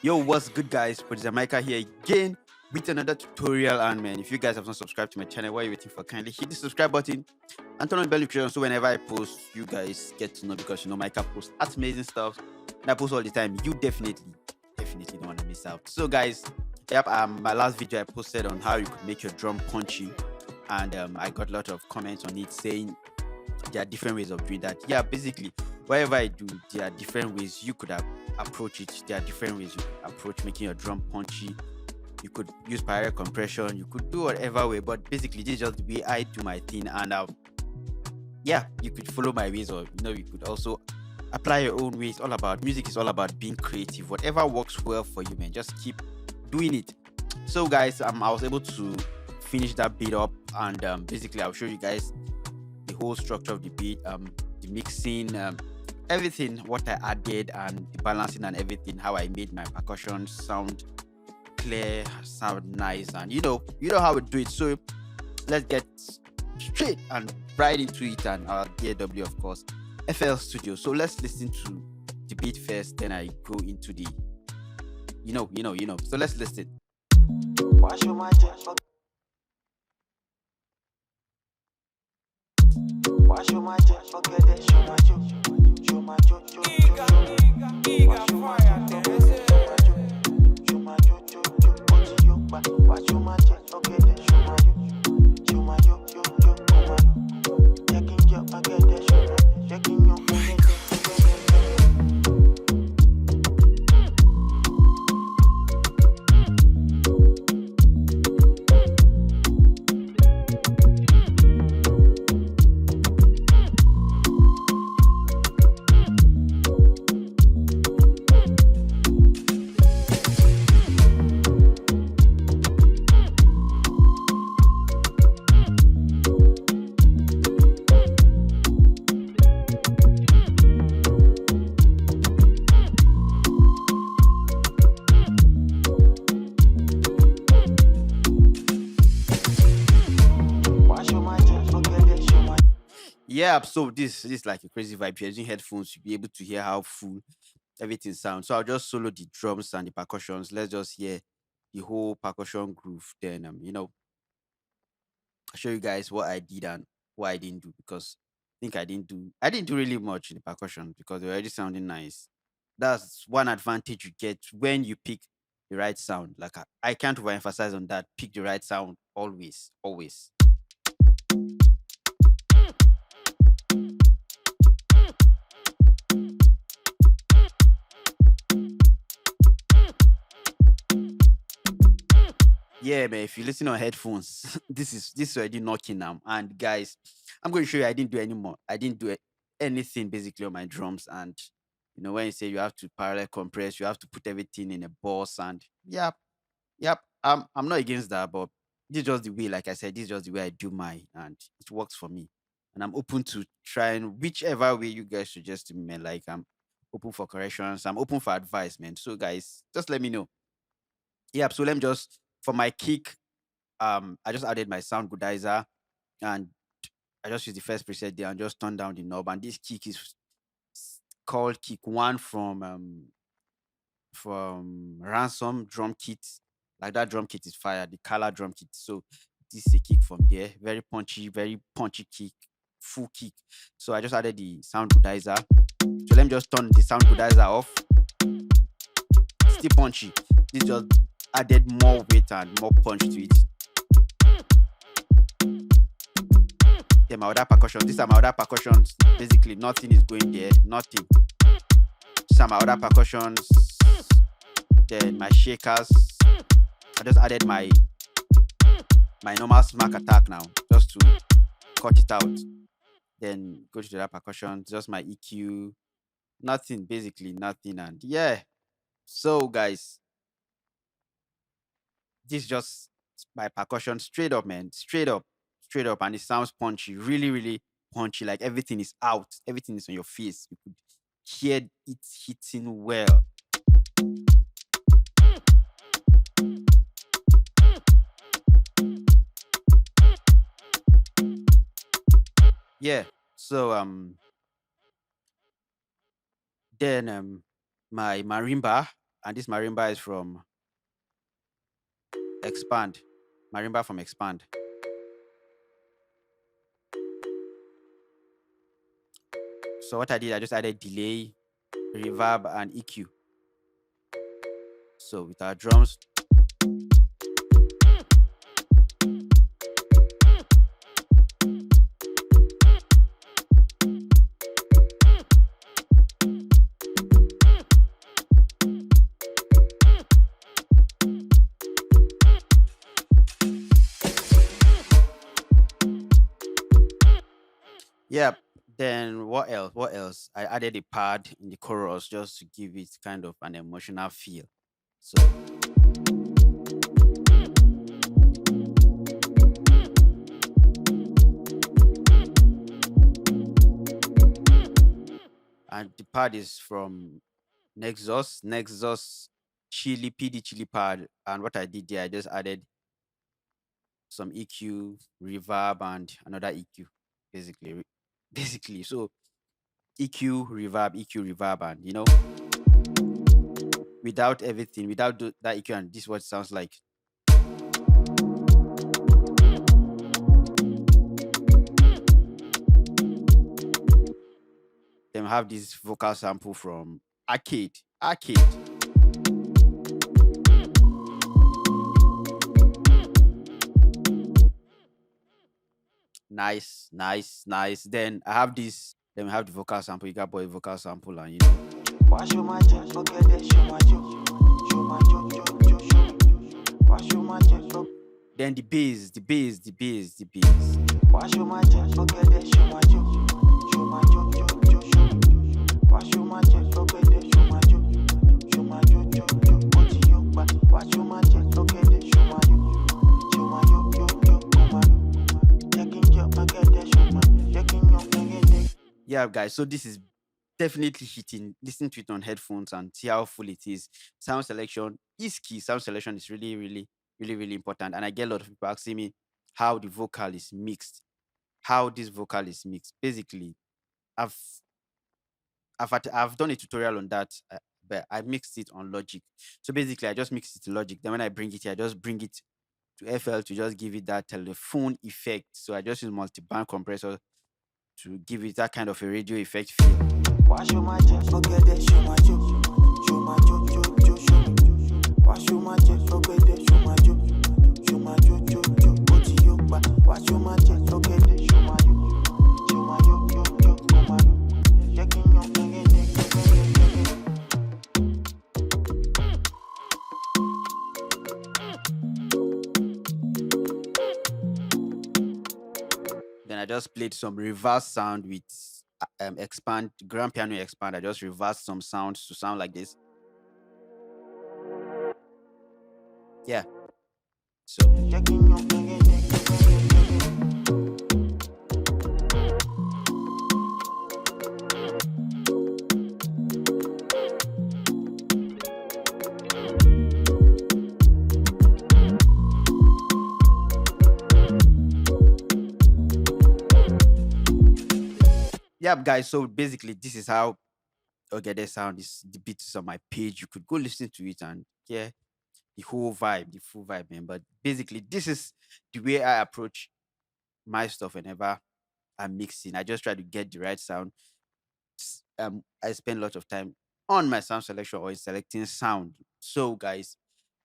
Yo, what's good, guys? Producer Mykah here again with another tutorial. And man, if you guys have not subscribed to my channel, what are you waiting for? Kindly hit the subscribe button and turn on the bell notification so whenever I post, you guys get to know, because you know Mykah posts amazing stuff and I post all the time. You definitely don't want to miss out. So, guys, my last video I posted on how you could make your drum punchy, and I got a lot of comments on it saying there are different ways of doing that. Yeah, basically, whatever I do, there are different ways you could approach it. There are different ways you could approach making your drum punchy. You could use parallel compression. You could do whatever way, but basically, this is just the way I do my thing. And yeah, you could follow my ways, or you could also apply your own ways. All about music is all about being creative. Whatever works well for you, man, just keep doing it. So, guys, I was able to finish that beat up, and basically, I'll show you guys the whole structure of the beat, the mixing, everything, what I added, and the balancing and everything, how I made my percussion sound clear, sound nice, and you know how we do it. So let's get straight and right into it, and our DAW, of course, FL Studio. So let's listen to the beat first, then I go into the So let's listen. Wash your mind, wash your mind, forget it. Show my joke, show my joke, wash your mind, show my joke, wash your mind, forget it. Show my joke, checking your forget it. Checking your Yeah, so this is like a crazy vibe. If you're using headphones, you'll be able to hear how full everything sounds. So I'll just solo the drums and the percussions. Let's just hear the whole percussion groove. Then I'll show you guys what I did and what I didn't do, because I think I didn't do really much in the percussion because they're already sounding nice. That's one advantage you get when you pick the right sound. Like I can't overemphasize on that. Pick the right sound always, always. Yeah, man. If you listen on headphones, this is already knocking now. And guys, I'm going to show you I didn't do any more. I didn't do anything basically on my drums. And when you say you have to parallel compress, you have to put everything in a boss. And yep. I'm not against that, but this is just the way. Like I said, this is just the way I do mine, and it works for me. And I'm open to trying whichever way you guys suggest to me, man. Like I'm open for corrections. I'm open for advice, man. So guys, just let me know. Yep. So let me just for my kick. I just added my sound goodizer, and I just use the first preset there and just turn down the knob. And this kick is called Kick One from Ransom Drum Kit. Like that drum kit is fire, the color drum kit. So this is a kick from there. Very punchy kick, full kick. So I just added the sound goodizer. So let me just turn the sound goodizer off. Still punchy. This just added more weight and more punch to it. Then my other percussion. These are my other percussions. Basically, nothing is going there. Nothing. These are my other percussions. Then my shakers. I just added my normal smack attack now, just to cut it out. Then go to the other percussion. Just my EQ. Nothing. Basically, nothing. And yeah. So, guys, this is just my percussion straight up, man. Straight up. And it sounds punchy, really, really punchy. Like everything is out, everything is on your face. You could hear it hitting well. Yeah. So then my marimba, and this marimba is from Expand. Marimba from Expand. So what I did, I just added delay, reverb, and EQ. So with our drums, yeah. Then what else? What else? I added a pad in the chorus just to give it kind of an emotional feel. So and the pad is from Nexus Chili PD Chili pad. And what I did there, I just added some EQ, reverb, and another EQ, basically. Basically, so EQ, reverb, and without everything, without that EQ, and this is what it sounds like. Then we have this vocal sample from Arcade. Arcade. Nice, nice, nice. Then I have this. Then we have the vocal sample. You got boy vocal sample, and Wash your my chest, forget that show my joke. Show my joke, joke, joke, show. Wash your my chest, then the bass, the bass, the bass, the bass. wash your my chest, forget that show my joke. Show my joke, joke, joke, show. Wash your my chest, forget that show my joke. Show my joke, joke, joke, what you yoke back. Wash your my chest, forget that show my joke. Show my joke, joke, joke, come on. Taking your forget that show my. Taking your forget that. Yeah, guys. So this is definitely hitting. Listen to it on headphones and see how full it is. Sound selection is key. Sound selection is really, really, really, really important. And I get a lot of people asking me how the vocal is mixed, how this vocal is mixed. Basically, I've I've done a tutorial on that, but I mixed it on Logic. So basically, I just mix it to Logic. Then when I bring it here, I just bring it to FL to just give it that telephone effect. So I just use multi-band compressor to give it that kind of a radio effect feel. Wash your my chest, forget that show my joke. Show my joke, joke, joke, show. Wash your my chest, forget that show my joke. Show my joke, joke, joke, what you yoke back. Wash your my chest, forget that show my joke. Show my joke, joke, joke, come on. Checking your forget that, Then I just played some reverse sound with expand grand piano expand. I just reversed some sounds to sound like this. Yeah. So checking your forget that. yeah, guys. So basically, this is how Ogede sound is. The beat is on my page. You could go listen to it and yeah, the whole vibe, the full vibe, man. But basically, this is the way I approach my stuff whenever I'm mixing. I just try to get the right sound. I spend a lot of time on my sound selection or in selecting sound. So, guys,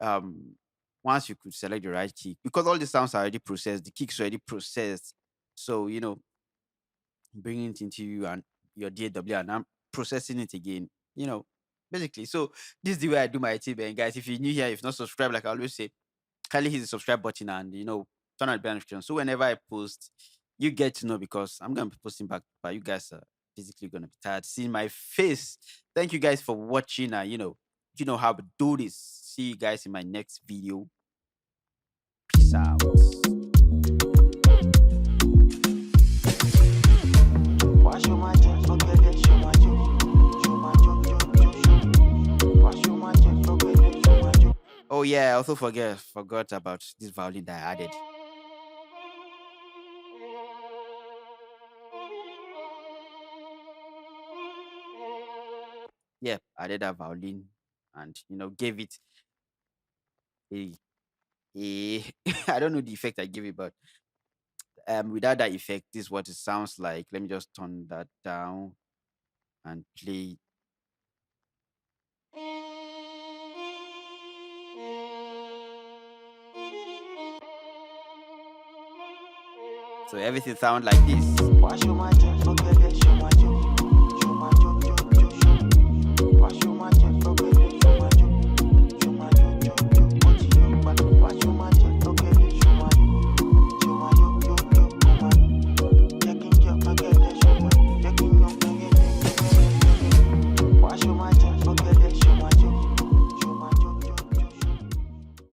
um, once you could select the right kick, because all the sounds are already processed, the kicks already processed. So, bringing it into you and your DAW and I'm processing it again, basically. So, this is the way I do my team. And guys, if you're new here, if not subscribed, like I always say, kindly hit the subscribe button and turn on the bell notification. So whenever I post, you get to know because I'm gonna be posting back, but you guys are physically gonna be tired seeing my face. Thank you guys for watching. And you know how to do this. See you guys in my next video. Peace out. Wash your my chest, forget that show my joke. Show my joke, joke, joke, show. Wash your my chest, forget that show my joke. Oh yeah, I also forgot about this violin that I added. yeah, I did that violin and gave it a I don't know the effect I gave it, but without that effect, this is what it sounds like. Let me just turn that down and play. So everything sound like this. Watch your magic, forget that show my joke.